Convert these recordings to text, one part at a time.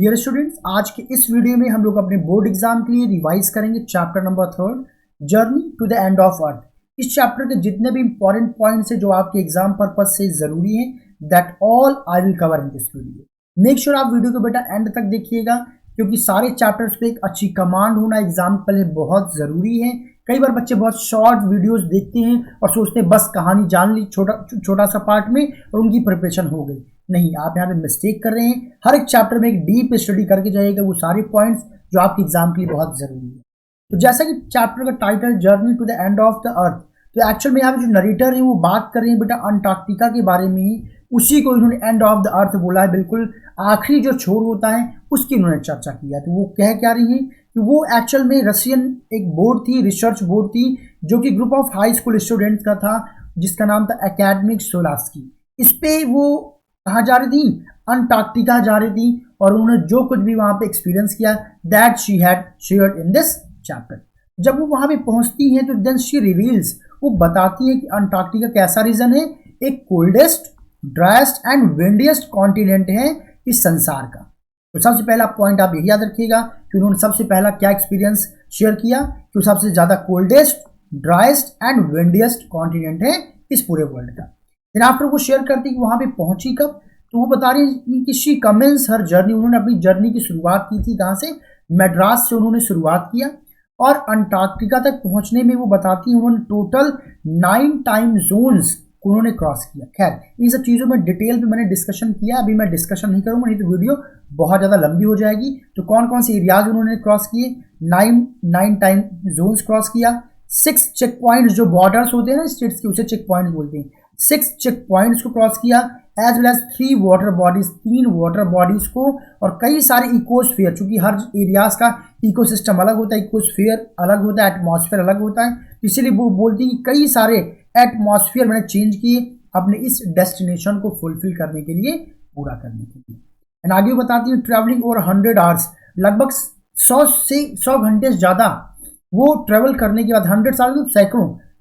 Dear students, आज के इस वीडियो में हम लोग अपने बोर्ड एग्जाम के लिए रिवाइज करेंगे chapter number 3 journey to the end of earth. इस चैप्टर के जितने भी इंपॉर्टेंट पॉइंट्स हैं जो आपके एग्जाम पर्पज से जरूरी हैं, that all I will cover in this video. Make sure आप वीडियो को बेटा एंड तक देखिएगा, क्योंकि सारे चैप्टर्स पे एक अच्छी कमांड होना एग्जाम के लिए बहुत जरूरी है। कई बार बच्चे बहुत शॉर्ट वीडियोस देखते हैं और सोचते हैं बस कहानी जान ली छोटा सा पार्ट में और उनकी प्रिपरेशन हो गई। नहीं, आप यहाँ पे मिस्टेक कर रहे हैं। हर एक चैप्टर में एक डीप स्टडी करके जाइएगा वो सारे पॉइंट्स जो आपके एग्जाम के लिए बहुत जरूरी है। तो जैसा कि चैप्टर का title journey to the end of the earth, तो एक्चुअल में यहाँ पे जो नरेटर है वो बात कर रहे हैं बेटा अंटार्कटिका के बारे में ही। उसी को इन्होंने एंड ऑफ द अर्थ बोला है, बिल्कुल आखिरी जो छोर होता है उसकी इन्होंने चर्चा किया। तो वो कह क्या रही है कि वो एक्चुअल में रशियन एक बोर्ड थी, रिसर्च बोर्ड थी, जो कि group of high school students का था, जिसका नाम था एकेडमिक सोलास्की। इस पे वो कहाँ जा रही थी? अंटार्कटिका जा रही थी, और उन्होंने जो कुछ भी वहां पे एक्सपीरियंस किया that she had shared in this chapter. जब वो वहां पे पहुंचती है तो देन शी रिवील्स, वो बताती है कि अंटार्कटिका कैसा रीजन है, एक कोल्डेस्ट, ड्राइस्ट एंड विंडिएस्ट कॉन्टिनेंट है इस संसार का। तो सबसे पहला पॉइंट आप यही याद रखिएगा कि उन्होंने सबसे पहला क्या एक्सपीरियंस शेयर किया कि सबसे ज्यादा कोल्डेस्ट, ड्राइस्ट एंड विंडिएस्ट कॉन्टिनेंट है इस पूरे वर्ल्ड का। देन आफ्टर वो शेयर करती कि वहां पे पहुंची कब, तो वो बता रही है कि शी कमेंस हर जर्नी, उन्होंने अपनी जर्नी की शुरुआत की थी कहाँ से? मैड्रास से उन्होंने शुरुआत किया, और अंटार्कटिका तक पहुंचने में वो बताती है उन्होंने टोटल 9 टाइम जोन्स को उन्होंने क्रॉस किया। खैर इन सब चीज़ों में डिटेल पे मैंने डिस्कशन किया, अभी मैं डिस्कशन नहीं करूंगा, नहीं तो वीडियो बहुत ज़्यादा लंबी हो जाएगी। तो कौन कौन से एरियाज उन्होंने क्रॉस किए? 9 टाइम जोन्स क्रॉस किया, 6 चेक पॉइंट्स जो बॉर्डर्स होते हैं ना स्टेट्स के, उसे चेक पॉइंट्स बोलते हैं। 6 चेक पॉइंट्स को क्रॉस किया, as well as 3 water bodies, 3 water bodies को, और कई सारे इकोस्फीयर, चूंकि हर एरियाज का इकोसिस्टम अलग होता है, इकोस्फीयर अलग होता है, एटमॉस्फेयर अलग होता है, इसीलिए वो बोलती है कि कई सारे एटमॉस्फेयर मैंने चेंज किए अपने इस डेस्टिनेशन को फुलफिल करने के लिए, पूरा करने के लिए। एंड आगे बताती है ट्रैवलिंग ओवर 100 आवर्स, लगभग 100 घंटे से ज़्यादा वो ट्रेवल करने के बाद, 100 साल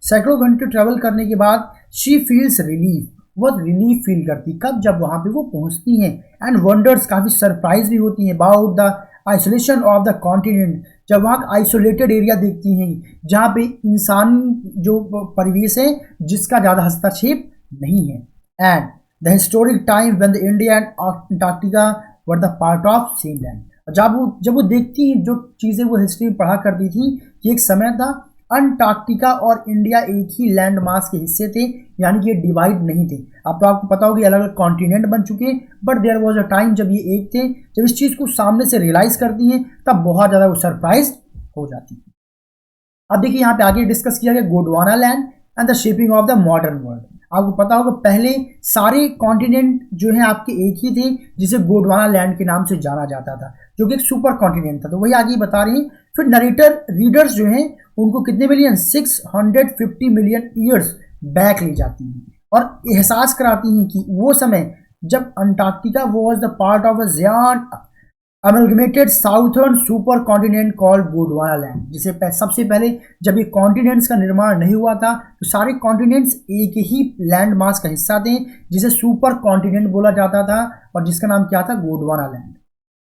सैकड़ों घंटे ट्रेवल करने के बाद शी फील्स रिलीफ, बहुत रिलीफ फील करती। कब? जब वहां पे वो पहुंचती हैं। एंड वंडर्स, काफी सरप्राइज भी होती हैं about the isolation of the continent, जब वहाँ आइसोलेटेड एरिया देखती हैं जहाँ पे इंसान जो परिवेश है जिसका ज़्यादा हस्तक्षेप नहीं है। And the historic time when the India and Antarctica were the part of same land, जब वो देखती हैं जो चीज़ें वो हिस्ट्री में पढ़ा करती थी कि एक समय था अंटार्कटिका और इंडिया एक ही लैंड मास के हिस्से थे, यानी कि ये डिवाइड नहीं थे। अब तो आपको पता होगा कि अलग अलग कॉन्टिनेंट बन चुके हैं, but there was a time जब ये एक थे। जब इस चीज़ को सामने से रियलाइज करती हैं तब बहुत ज़्यादा वो सरप्राइज हो जाती है। अब देखिए यहाँ पे आगे डिस्कस किया गया Gondwana land and the shaping of the modern world. आपको पता होगा पहले सारे कॉन्टिनेंट जो है आपके एक ही थे, जिसे गोंडवाना लैंड के नाम से जाना जाता था, जो कि एक सुपर कॉन्टिनेंट था। तो वही आगे बता रही हैं। फिर नरेटर रीडर्स जो हैं उनको कितने मिलियन, 650 मिलियन ईयर्स बैक ले जाती हैं और एहसास कराती हैं कि वो समय जब Antarctica was the part of a giant amalgamated southern super continent called Gondwana land, जिसे सबसे पहले जब ये कॉन्टिनेंट्स का निर्माण नहीं हुआ था तो सारे कॉन्टिनेंट्स एक ही लैंड मास का हिस्सा थे, जिसे सुपर कॉन्टिनेंट बोला जाता था और जिसका नाम क्या था? गोंडवाना लैंड।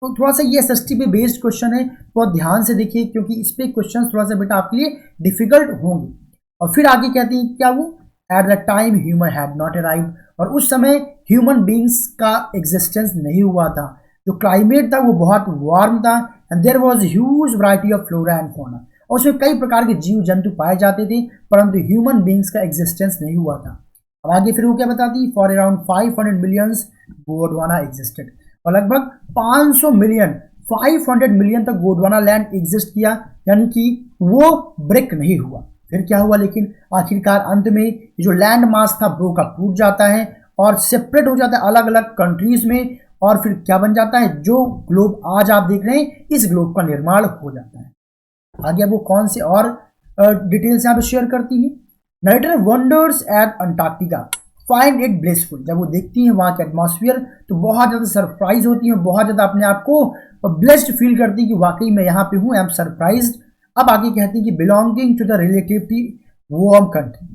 तो थोड़ा सा ये एसएसटी पे बेस्ड क्वेश्चन है, बहुत ध्यान से देखिए, क्योंकि इस पे क्वेश्चन थोड़ा सा बेटा आपके लिए डिफिकल्ट होंगे। और फिर आगे कहती है क्या वो at the time human had not arrived, और उस समय ह्यूमन बींग्स का एग्जिस्टेंस नहीं हुआ था। जो क्लाइमेट था वो बहुत वार्म था, and there was huge variety of flora and fauna, और उसमें कई प्रकार के जीव जंतु पाए जाते थे, परंतु ह्यूमन बींग्स का एग्जिस्टेंस नहीं हुआ था। अब आगे फिर वो क्या बताती? For around 500 millions Gondwana existed, और लगभग 500 मिलियन तक गोंडवाना लैंड एग्जिस्ट किया, यानी कि वो ब्रेक नहीं हुआ। फिर क्या हुआ? लेकिन आखिरकार अंत में जो लैंड मास था ब्रोक अप, टूट जाता है और सेपरेट हो जाता है अलग अलग कंट्रीज में, और फिर क्या बन जाता है? जो ग्लोब आज आप देख रहे हैं, इस ग्लोब का निर्माण हो जाता है। आगे वो कौन से और डिटेल्स यहाँ पे शेयर करती है? Narrator wonders at Antarctica find it blissful, जब वो देखती हैं वहाँ के एटमॉस्फेयर तो बहुत ज़्यादा सरप्राइज होती है, बहुत ज़्यादा अपने आप को ब्लेस्ड फील करती है कि वाकई मैं यहाँ पे हूँ, आई एम सरप्राइज्ड। अब आगे कहती है कि belonging to the relatively warm country,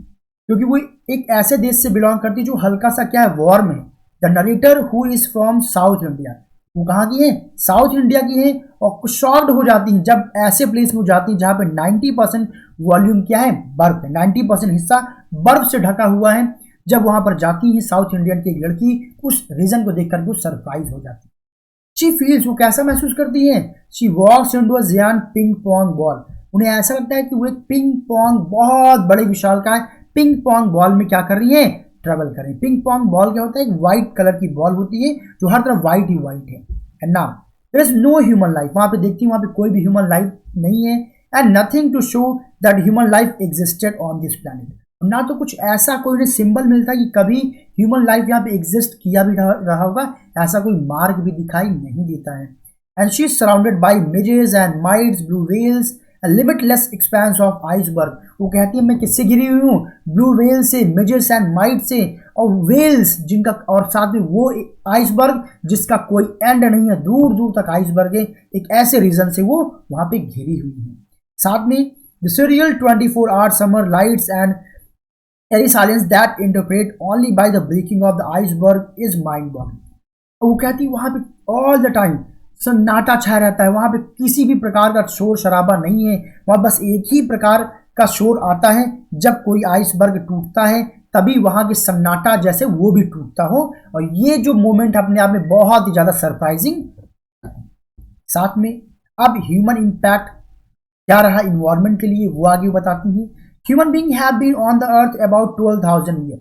क्योंकि वो एक ऐसे देश से बिलोंग करती है जो हल्का सा क्या है, वार्म है। The narrator who is from south India, वो कहाँ की है, साउथ इंडिया की है। और शॉक्ड हो जाती हैं जब ऐसे प्लेस में जाती हैं जहाँ पे 90% वॉल्यूम क्या है, बर्फ है, 90% हिस्सा बर्फ से ढका हुआ है। जब वहां पर जाती है साउथ इंडियन की एक लड़की, उस रीजन को देख करके सरप्राइज हो जाती है। शी फील्स, वो कैसा महसूस करती है, she walks into a giant ping pong ball. उन्हें ऐसा लगता है कि वो एक पिंग पोंग बहुत बड़े विशालकाय पिंग पोंग बॉल में क्या कर रही है, ट्रेवल कर रही है। पिंग पोंग बॉल क्या होता है, एक व्हाइट कलर की बॉल होती है जो हर तरफ व्हाइट ही व्हाइट है। And now there is no human life, वहां पे देखती है वहां पे कोई भी ह्यूमन लाइफ नहीं है। And nothing to show that human life existed on this planet. ना तो कुछ ऐसा कोई सिंबल मिलता कि कभी ह्यूमन लाइफ यहाँ पे एग्जिस्ट किया भी रहा होगा, ऐसा कोई मार्ग भी दिखाई नहीं देता है। And she is surrounded by midges and mites, blue whales, limitless expanse of iceberg. वो कहती है मैं किससे घिरी हुई हूँ, ब्लू व्हेल से, मिजेस एंड माइट से, और वेल्स जिनका, और साथ में वो आइसबर्ग जिसका कोई एंड नहीं है, दूर दूर तक आइसबर्ग है। एक ऐसे रीजन से वो वहां पे घिरी हुई है। साथ में the surreal 24-hour summer lights and airy silence that interpret only by the breaking of the iceberg is mind boggling। वो कहती है वहां पे ऑल द टाइम सन्नाटा छाया रहता है, वहां पे किसी भी प्रकार का शोर शराबा नहीं है। वहां बस एक ही प्रकार का शोर आता है जब कोई आइसबर्ग टूटता है, तभी वहां के सन्नाटा जैसे वो भी टूटता हो। और ये जो मोमेंट अपने आप में बहुत ही ज्यादा सरप्राइजिंग। साथ में अब ह्यूमन इम्पैक्ट क्या रहा इन्वायरमेंट के लिए, वो आगे बताती है। Human being have been on the earth about 12,000 year.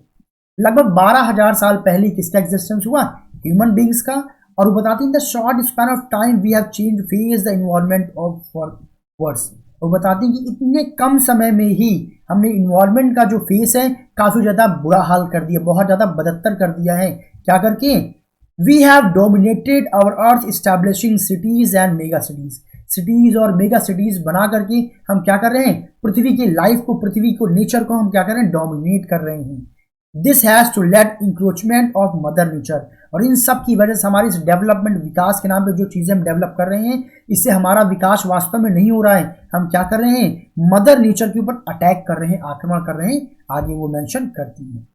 लगभग 12,000 साल पहले किसका एग्जिस्टेंस हुआ, ह्यूमन बींग्स का। और वो बताती है the short span of time we have change face the environment of for words. वो बताती है कि इतने कम समय में ही हमने इन्वायरमेंट का जो फेस है काफी ज्यादा बुरा हाल कर दिया, बहुत ज्यादा बदतर कर दिया है। क्या करके, we have dominated our earth establishing cities and mega cities. Cities और मेगा सिटीज बना करके हम क्या कर रहे हैं, पृथ्वी की लाइफ को, पृथ्वी को, नेचर को हम क्या कर रहे हैं, डोमिनेट कर रहे हैं। This has to led encroachment of mother nature. और इन सब की वजह से हमारी इस डेवलपमेंट, विकास के नाम पे जो चीजें हम डेवलप कर रहे हैं, इससे हमारा विकास वास्तव में नहीं हो रहा है। हम क्या कर रहे हैं, मदर नेचर के ऊपर अटैक कर रहे हैं, आक्रमण कर रहे हैं। आगे वो मेंशन करती है।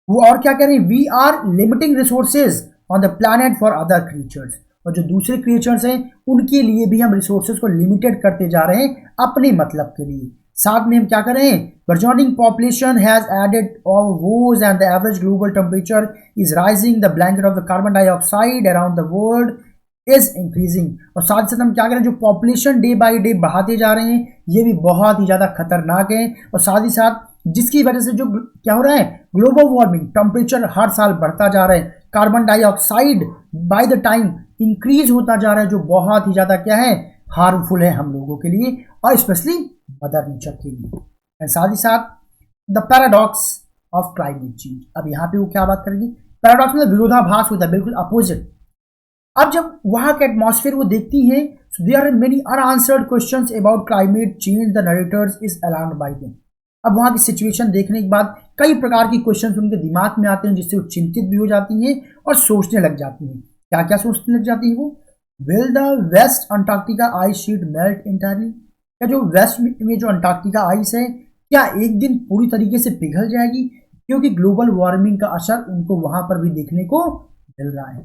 वो और क्या कह रहे हैं, we are limiting resources on the planet for other creatures. और जो दूसरे क्रिएचर्स हैं उनके लिए भी हम रिसोर्सेज को लिमिटेड करते जा रहे हैं अपने मतलब के लिए। साथ में हम क्या कर रहे हैं, burgeoning population has added of woes and the average global temperature is rising, the blanket of the carbon dioxide around the world is increasing। और साथ ही साथ हम क्या करें, जो पॉपुलेशन डे बाय डे बढ़ाते जा रहे हैं ये भी बहुत ही ज़्यादा खतरनाक है। और साथ ही साथ जिसकी वजह से जो क्या हो रहा है, ग्लोबल वार्मिंग, टेम्परेचर हर साल बढ़ता जा रहा है, carbon dioxide by the time increase होता जा रहा है, जो बहुत ही ज़्यादा क्या है, हार्मफुल है हम लोगों के लिए और स्पेशली मदर नेचर के लिए। एंड साथ ही साथ the paradox of climate change. अब यहाँ पे वो क्या बात करेंगे, पैराडॉक्स में विरोधाभास होता है, बिल्कुल अपोजिट। अब जब वहां के एटमॉस्फेयर वो देखती हैं, there are many unanswered questions about climate change, the narrators is alarmed by them. अब वहां की सिचुएशन देखने के बाद कई प्रकार की क्वेश्चंस उनके दिमाग में आते हैं, जिससे वो चिंतित भी हो जाती हैं और सोचने लग जाती हैं। क्या क्या सोचने लग जाती है वो, will the West Antarctica ice sheet melt entirely. क्या जो वेस्ट में जो अंटार्कटिका आइस है क्या एक दिन पूरी तरीके से पिघल जाएगी, क्योंकि ग्लोबल वार्मिंग का असर उनको वहां पर भी देखने को मिल रहा है।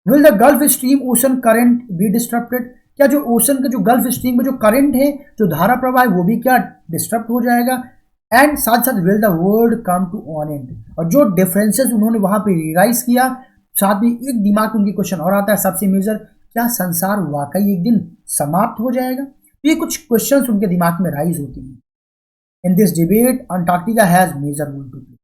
Will the Gulf Stream ocean current be disturbed. क्या जो ओशन का जो गल्फ स्ट्रीम में जो करंट है, जो धारा प्रवाह है, वो भी क्या डिस्टर्ब हो जाएगा। एंड साथ साथ will the world come to on end. और जो डिफरेंसेस उन्होंने वहां पे रियलाइज किया, साथ में एक दिमाग में उनकी क्वेश्चन और आता है सबसे मेजर, क्या संसार वाकई एक दिन समाप्त हो जाएगा। तो ये कुछ क्वेश्चंस उनके दिमाग में राइज होती हैं। In this debate Antarctica has major role to play.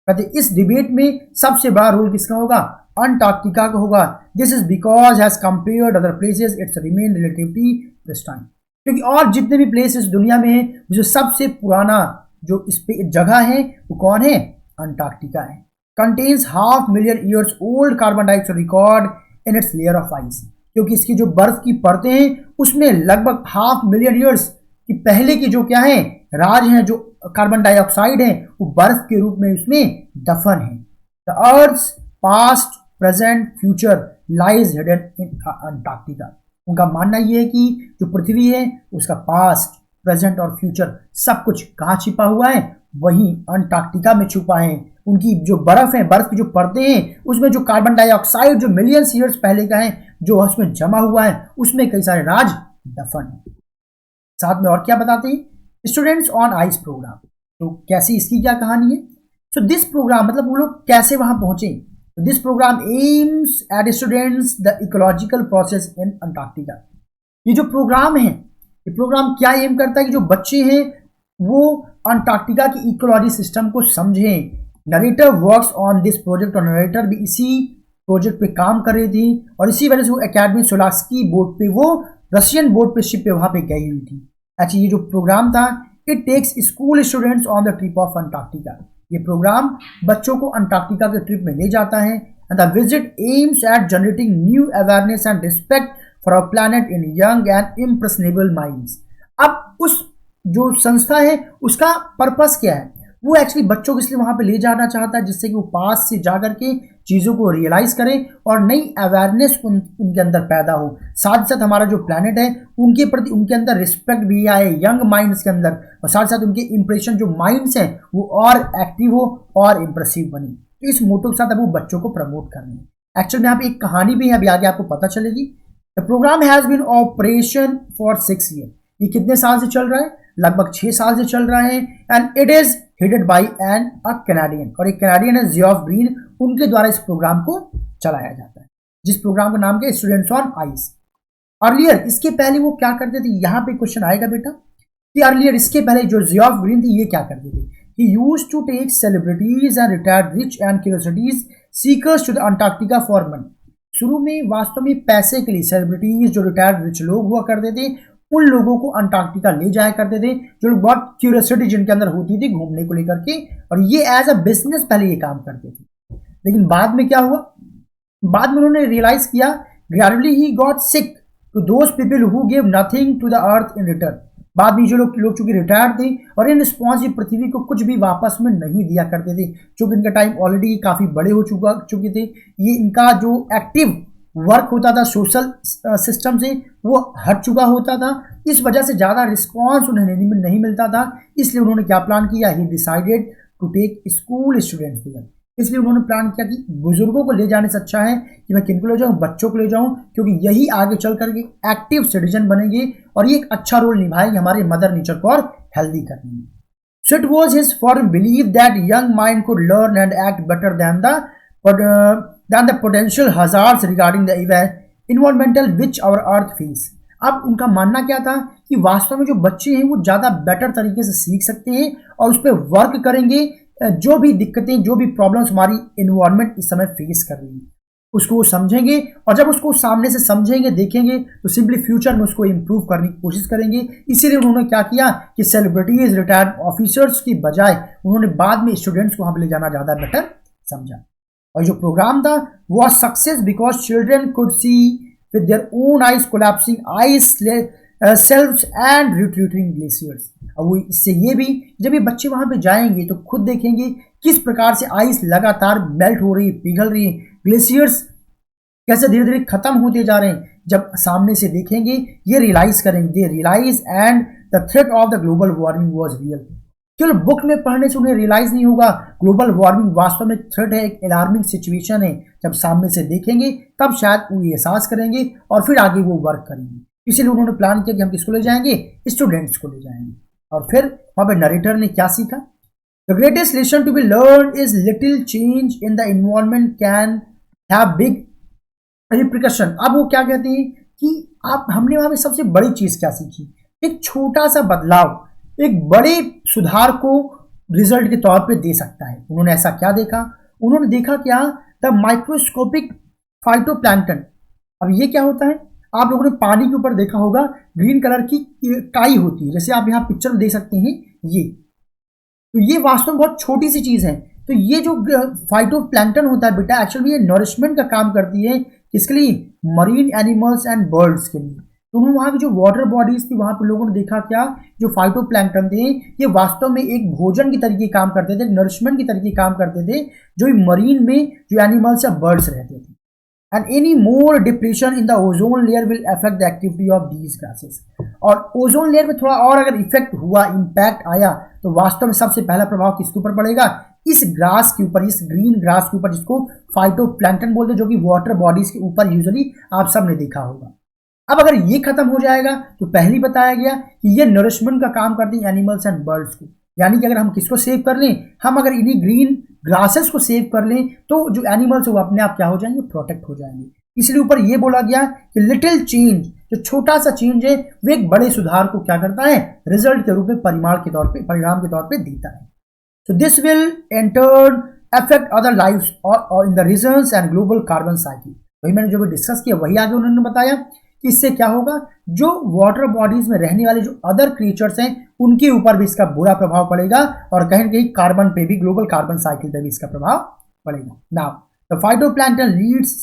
कहते इस डिबेट में सबसे बड़ा रोल किसका होगा, अंटार्कटिका का होगा। This is because has compared other places it's remain relatively pristine. क्योंकि और जितने भी प्लेसेस दुनिया में है, जो सबसे पुराना जो इस पे जगह है वो कौन है, अंटार्कटिका है। Contains 500,000 years old carbon dioxide record in its layer of ice. क्योंकि इसकी जो बर्फ की परतें हैं उसमें लगभग 500,000 ईयर्स की पहले की जो क्या है, राज हैं, जो कार्बन डाइऑक्साइड है, वो बर्फ के रूप में उसमें दफन है। The earth past present future lies hidden in Antarctica. उनका मानना यह है कि जो पृथ्वी है उसका पास्ट, प्रेजेंट और फ्यूचर सब कुछ कहाँ छिपा हुआ है, वहीं अंटार्कटिका में छुपा है। उनकी जो बर्फ है, बर्फ की जो परतें हैं, उसमें जो कार्बन डाइऑक्साइड जो मिलियंस ईयर्स पहले का है जो उसमें जमा हुआ है, उसमें कई सारे राज दफन है। साथ में और क्या बताते हैं स्टूडेंट्स ऑन आइस प्रोग्राम, तो कैसी इसकी क्या कहानी है। सो दिस प्रोग्राम मतलब वो लोग कैसे वहां पहुंचे। This programme aims at students the ecological process in Antarctica. ये जो प्रोग्राम है, ये प्रोग्राम क्या एम करता है कि जो बच्चे हैं वो अंटार्कटिका की इकोलॉजी सिस्टम को समझें। Narrator works on this project और नरेटर भी इसी प्रोजेक्ट पे काम कर रही थी और इसी वजह से वो एकेडमी सोलास्की बोर्ड पे, वो रशियन बोर्ड पे शिप पे वहां पे गई हुई थी। अच्छा, ये जो प्रोग्राम था it takes school students on the trip of Antarctica. ये प्रोग्राम बच्चों को अंटार्कटिका के ट्रिप में ले जाता है। And the visit aims at generating new awareness and respect for our planet in young and impressionable minds. अब उस जो संस्था है उसका पर्पस क्या है, वो एक्चुअली बच्चों को इसलिए वहां पे ले जाना चाहता है जिससे कि वो पास से जा करके चीज़ों को रियलाइज करें और नई अवेयरनेस उनके अंदर पैदा हो। साथ साथ हमारा जो प्लैनेट है उनके प्रति उनके अंदर रिस्पेक्ट भी आए यंग माइंड्स के अंदर, और साथ साथ उनके इंप्रेशन जो माइंड्स हैं वो और एक्टिव हो और इंप्रेसिव बने। तो इस मोटो के साथ अब वो बच्चों को प्रमोट कर रहे हैं। एक्चुअली यहाँ पे एक कहानी भी है, अभी आगे आपको पता चलेगी। The programme has been operation for 6 year. ये कितने साल से चल रहा है, लगभग 6 साल से चल रहा है। And it is headed by an a Canadian, और एक कैनेडियन है जियोफ ग्रीन, उनके द्वारा इस प्रोग्राम को चलाया जाता है, जिस प्रोग्राम का नाम क्या है स्टूडेंट्स ऑन आइस। अर्लियर, इसके पहले वो क्या करते थे, यहाँ पे क्वेश्चन आएगा बेटा कि अर्लियर इसके पहले जो जियोफ ग्रीन थे ये क्या करते थे। He used to take celebrities and retired rich and curiosities seekers to the Antarctica for money. शुरू में वास्तव में पैसे के लिए सेलिब्रिटीज जो रिटायर्ड रिच लोग हुआ करते थे उन लोगों को अंटार्कटिका ले जाया करते थे, जो लोग बहुत क्यूरियोसिटी जिनके अंदर होती थी घूमने को लेकर के, और ये एज अ बिजनेस पहले ये काम करते थे। लेकिन बाद में क्या हुआ, बाद में उन्होंने रियलाइज किया, gradually he got sick to those people who give nothing to the earth in return. बाद में जो लोग चूंकि रिटायर्ड थे और इन रिस्पॉन्स ये पृथ्वी को कुछ भी वापस में नहीं दिया करते थे, चूंकि इनका टाइम ऑलरेडी काफी बड़े हो चुके थे, ये इनका जो एक्टिव वर्क होता था सोशल सिस्टम से वो हट चुका होता था, इस वजह से ज़्यादा रिस्पॉन्स उन्हें नहीं मिलता था। इसलिए उन्होंने क्या प्लान किया, he decided to take school students there. इसलिए उन्होंने प्लान किया कि बुजुर्गों को ले जाने से अच्छा है कि मैं किनको ले जाऊँ, बच्चों को ले जाऊँ, क्योंकि यही आगे चल करके एक्टिव सिटीजन बनेंगे और ये एक अच्छा रोल निभाएंगे हमारे मदर नेचर को और हेल्दी करने में। So it was his firm believe that young mind could learn and act better than the potential hazards regarding the environmental which our earth face। अब उनका मानना क्या था कि वास्तव में जो बच्चे हैं वो ज़्यादा बेटर तरीके से सीख सकते हैं और उस पर वर्क करेंगे, जो भी दिक्कतें जो भी प्रॉब्लम्स हमारी एनवायरनमेंट इस समय फेस कर रही है उसको वो समझेंगे, और जब उसको सामने से समझेंगे देखेंगे तो सिंपली फ्यूचर में उसको इम्प्रूव करने की कोशिश करेंगे। इसीलिए उन्होंने क्या किया कि सेलिब्रिटीज रिटायर्ड ऑफिसर्स की बजाय उन्होंने बाद में स्टूडेंट्स को वहाँ पर ले जाना ज़्यादा बेटर समझा। और जो प्रोग्राम था वो success because children could see with their own eyes collapsing ice shelves and retreating glaciers. और वो इससे ये भी जब ये बच्चे वहां पे जाएंगे तो खुद देखेंगे किस प्रकार से आइस लगातार मेल्ट हो रही है, पिघल रही है, ग्लेशियर्स कैसे धीरे धीरे खत्म होते जा रहे हैं। जब सामने से देखेंगे ये रियलाइज करेंगे, they realise and the threat of the global warming was real. केवल बुक में पढ़ने से उन्हें रियलाइज नहीं होगा, ग्लोबल वार्मिंग वास्तव में थ्रेट है, एक अलार्मिंग सिचुएशन है। जब सामने से देखेंगे तब शायद वो एहसास करेंगे और फिर आगे वो वर्क करेंगे। इसीलिए उन्होंने प्लान किया कि हम किसको ले जाएंगे, स्टूडेंट्स को ले जाएंगे। और फिर वहां पे नरेटर ने क्या सीखा, the greatest lesson to be learn is little change in the environment can have big repercussion. अब वो क्या कहते हैं कि आप हमने वहां पे सबसे बड़ी चीज क्या सीखी, एक छोटा सा बदलाव एक बड़े सुधार को रिजल्ट के तौर पे दे सकता है। उन्होंने ऐसा क्या देखा, उन्होंने देखा क्या, द माइक्रोस्कोपिक फाइटोप्लैंक्टन। अब ये क्या होता है, आप लोगों ने पानी के ऊपर देखा होगा ग्रीन कलर की काई होती है, जैसे आप यहाँ पिक्चर में देख सकते हैं ये, तो ये वास्तव में बहुत छोटी सी चीज है। तो ये जो फाइटोप्लैंक्टन होता है बेटा एक्चुअली ये नरिशमेंट का काम करती है, किसके लिए, मरीन एनिमल्स एंड बर्ड्स के लिए। तो वहाँ की जो वाटर बॉडीज थी वहाँ पे लोगों ने देखा क्या, जो फाइटोप्लैंक्टन थे ये वास्तव में एक भोजन की तरीके काम करते थे, नरिशमेंट की तरीके काम करते थे, जो मरीन में जो एनिमल्स या बर्ड्स रहते थे। And any more depression in the ozone layer will affect the activity of these gases. और ओजोन लेयर में थोड़ा और अगर इफेक्ट हुआ, इंपैक्ट आया, तो वास्तव में सबसे पहला प्रभाव किसके ऊपर पड़ेगा? इस ग्रास के ऊपर, इस ग्रीन ग्रास के ऊपर, जिसको फाइटोप्लैंक्टन बोलते हैं, जो कि वाटर बॉडीज के ऊपर यूजुअली आप सबने देखा होगा। अब अगर ये खत्म हो जाएगा तो पहले बताया गया कि ये नरिशमेंट का काम करती है एनिमल्स एंड बर्ड्स को, यानी कि अगर हम किसको सेव कर लें, हम अगर इन्हीं ग्रीन ग्रासेस को सेव कर लें तो जो एनिमल्स है वो अपने आप क्या हो जाएंगे? प्रोटेक्ट हो जाएंगे। इसलिए ऊपर ये बोला गया कि लिटिल चेंज, जो छोटा सा चेंज है वो एक बड़े सुधार को क्या करता है? रिजल्ट के रूप में, परिणाम के तौर पे देता है। So this will in turn affect other lives or in the regions and global carbon cycle। वही मैंने जो भी डिस्कस किया वही आगे उन्होंने बताया कि इससे क्या होगा, जो वाटर बॉडीज में रहने वाले जो अदर क्रिएचर्स हैं उनके ऊपर भी इसका बुरा प्रभाव पड़ेगा और कहीं ना कहीं कार्बन पे भी, ग्लोबल कार्बन साइकिल पे भी इसका प्रभाव पड़ेगा। Now the phytoplankton leads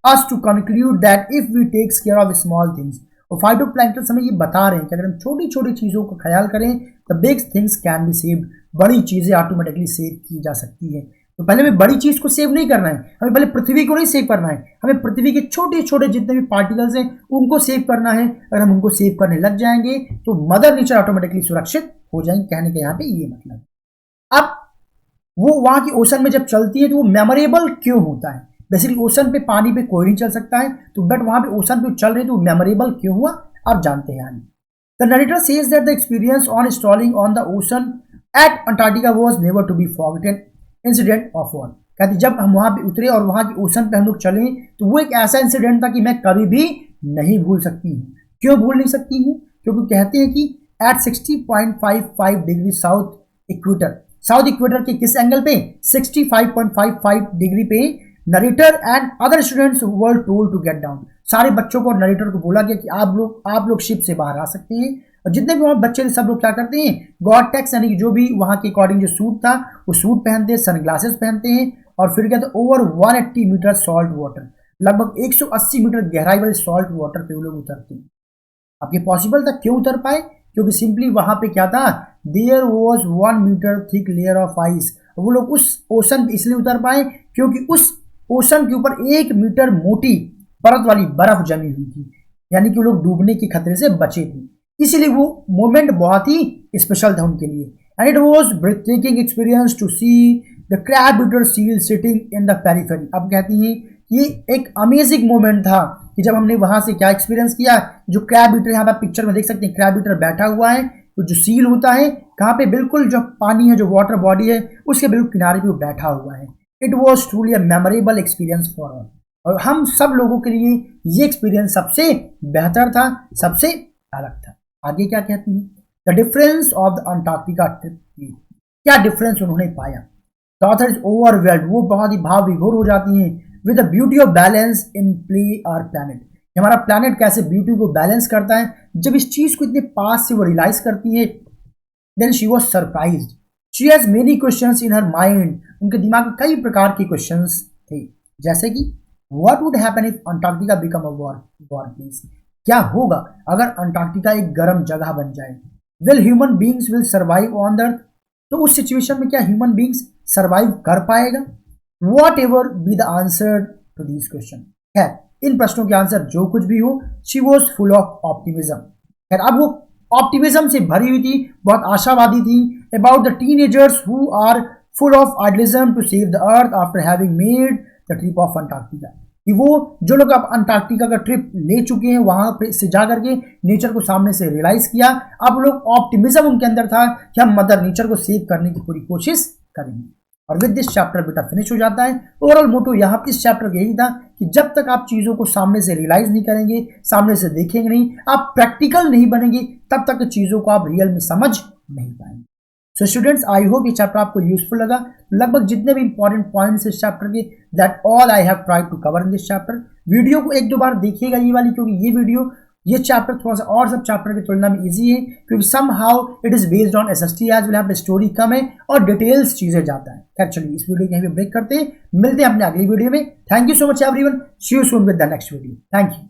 us to conclude that if we takes care of small things, और फाइटोप्लैंक्टन हमें ये बता रहे हैं कि अगर हम छोटी छोटी चीजों का ख्याल करें तो big things can be saved, बड़ी चीजें ऑटोमेटिकली सेव की जा सकती है। तो पहले हमें बड़ी चीज को सेव नहीं करना है, हमें पहले पृथ्वी को नहीं सेव करना है, हमें पृथ्वी के छोटे छोटे जितने भी पार्टिकल्स हैं उनको सेव करना है। अगर हम उनको सेव करने लग जाएंगे तो मदर नेचर ऑटोमेटिकली सुरक्षित हो जाएंगे, कहने के यहाँ पे ये मतलब। अब वो वहां की ओशन में जब चलती है तो वो मेमोरेबल क्यों होता है? बेसिकली ओशन पे, पानी पे कोई नहीं चल सकता है, तो बट वहां पे ओशन पे चल रहे तो मेमोरेबल क्यों हुआ आप जानते हैं। The narrator says that the experience on installing on the ocean at Antarctica was never to be forgotten incident of war. कहते जब हम वहां पे उतरे और वहां की ओशन पे हम लोग चले तो वो एक ऐसा इंसिडेंट था कि मैं कभी भी नहीं भूल सकती हूँ। क्यों भूल नहीं सकती हूँ? क्योंकि कहते हैं कि एट 60.55 डिग्री साउथ इक्वेटर के किस एंगल पे? 65.55 डिग्री पे narrator and other students were told to get down. सारे बच्चों को और नरेटर को बोला गया कि आप लोग शिप से बाहर आ सकते हैं। और जितने भी वहाँ बच्चे सब लोग क्या करते हैं? गॉड-टेक्स यानी कि जो भी वहाँ के अकॉर्डिंग जो सूट था वो सूट पहनते हैं, सनग्लासेस पहनते हैं, और फिर कहते हैं ओवर 180 मीटर सॉल्ट वाटर, लगभग 180 मीटर गहराई वाले सॉल्ट वाटर पे वो लोग उतरते हैं। अब ये पॉसिबल था, क्यों उतर पाए? क्योंकि सिंपली वहां पे क्या था? There was 1 metre thick layer of ice. वो लोग उस ओशन पे इसलिए उतर पाए क्योंकि उस ओशन के ऊपर 1 मीटर मोटी परत वाली बर्फ जमी हुई थी, यानी कि वो लोग डूबने के खतरे से बचे थे। इसीलिए वो मोमेंट बहुत ही स्पेशल था उनके लिए। And it was breathtaking experience to see the crab eater seal sitting in the periphery. अब कहती है ये एक अमेजिंग मोमेंट था कि जब हमने वहां से क्या एक्सपीरियंस किया, जो क्रैब ईटर, यहाँ पे पिक्चर में देख सकते हैं, क्रैब ईटर बैठा हुआ है, तो जो सील होता है कहाँ पे? बिल्कुल जो पानी है, जो वाटर बॉडी है उसके बिल्कुल किनारे पे वो बैठा हुआ है। It was truly a memorable experience for all, और हम सब लोगों के लिए ये एक्सपीरियंस सबसे बेहतर था, सबसे अलग था। आगे क्या कहती है? The difference of the Antarctica trip. क्या डिफरेंस उन्होंने पाया? द ऑथर इज ओवरवेल्ड, वो बहुत ही भाव विभोर हो जाती हैं with the beauty of balance in play our planet. हमारा प्लैनेट कैसे ब्यूटी को बैलेंस करता है, जब इस चीज को इतने पास से वो रियलाइज करती है, then she was surprised. She has many questions in her mind. उनके दिमाग में कई प्रकार के क्वेश्चंस थे, जैसे कि what would happen if Antarctica become a war place. क्या होगा अगर अंटार्कटिका एक गर्म जगह बन जाए? Will human beings will survive on the earth. तो उस सिचुएशन में क्या ह्यूमन बींग्स सर्वाइव कर पाएगा? Whatever be the answer to this question. खैर इन प्रश्नों के आंसर जो कुछ भी हो, she was full of optimism. खैर अब वो ऑप्टिमिज्म से भरी हुई थी, बहुत आशावादी थी about the teenagers who are full of idealism to save the earth after having made the trip of Antarctica. कि वो जो लोग अब अंटार्कटिका का ट्रिप ले चुके हैं, वहां पे से जा करके नेचर को सामने से रियलाइज किया, अब लोग ऑप्टिमिज्म उनके अंदर था कि हम मदर नेचर को सेव करने की पूरी कोशिश करेंगे। और विद दिस चैप्टर बेटा फिनिश हो जाता है। ओवरऑल मोटो यहाँ इस चैप्टर का यही था कि जब तक आप चीज़ों को सामने से रियलाइज नहीं करेंगे, सामने से देखेंगे नहीं, आप प्रैक्टिकल नहीं बनेंगे, तब तक चीज़ों को आप रियल में समझ नहीं पाएंगे। सो स्टूडेंट्स, आई होप ये चैप्टर आपको यूजफुल लगा। लगभग जितने भी इंपॉर्टेंट पॉइंट्स इस चैप्टर के, that all I have tried to cover in this chapter. Video को 1-2 बार देखिएगा ये वाली, क्योंकि ये चैप्टर थोड़ा सा और सब चैप्टर की तुलना में इजी है, क्योंकि somehow it is based on SST as well, यहाँ पे स्टोरी कम है और डिटेल्स चीजें जाता है। एक्चुअली इस वीडियो कहीं पे ब्रेक करते हैं, मिलते हैं अपने अगली वीडियो में। Thank you so much everyone, see you soon with the next video. Thank you.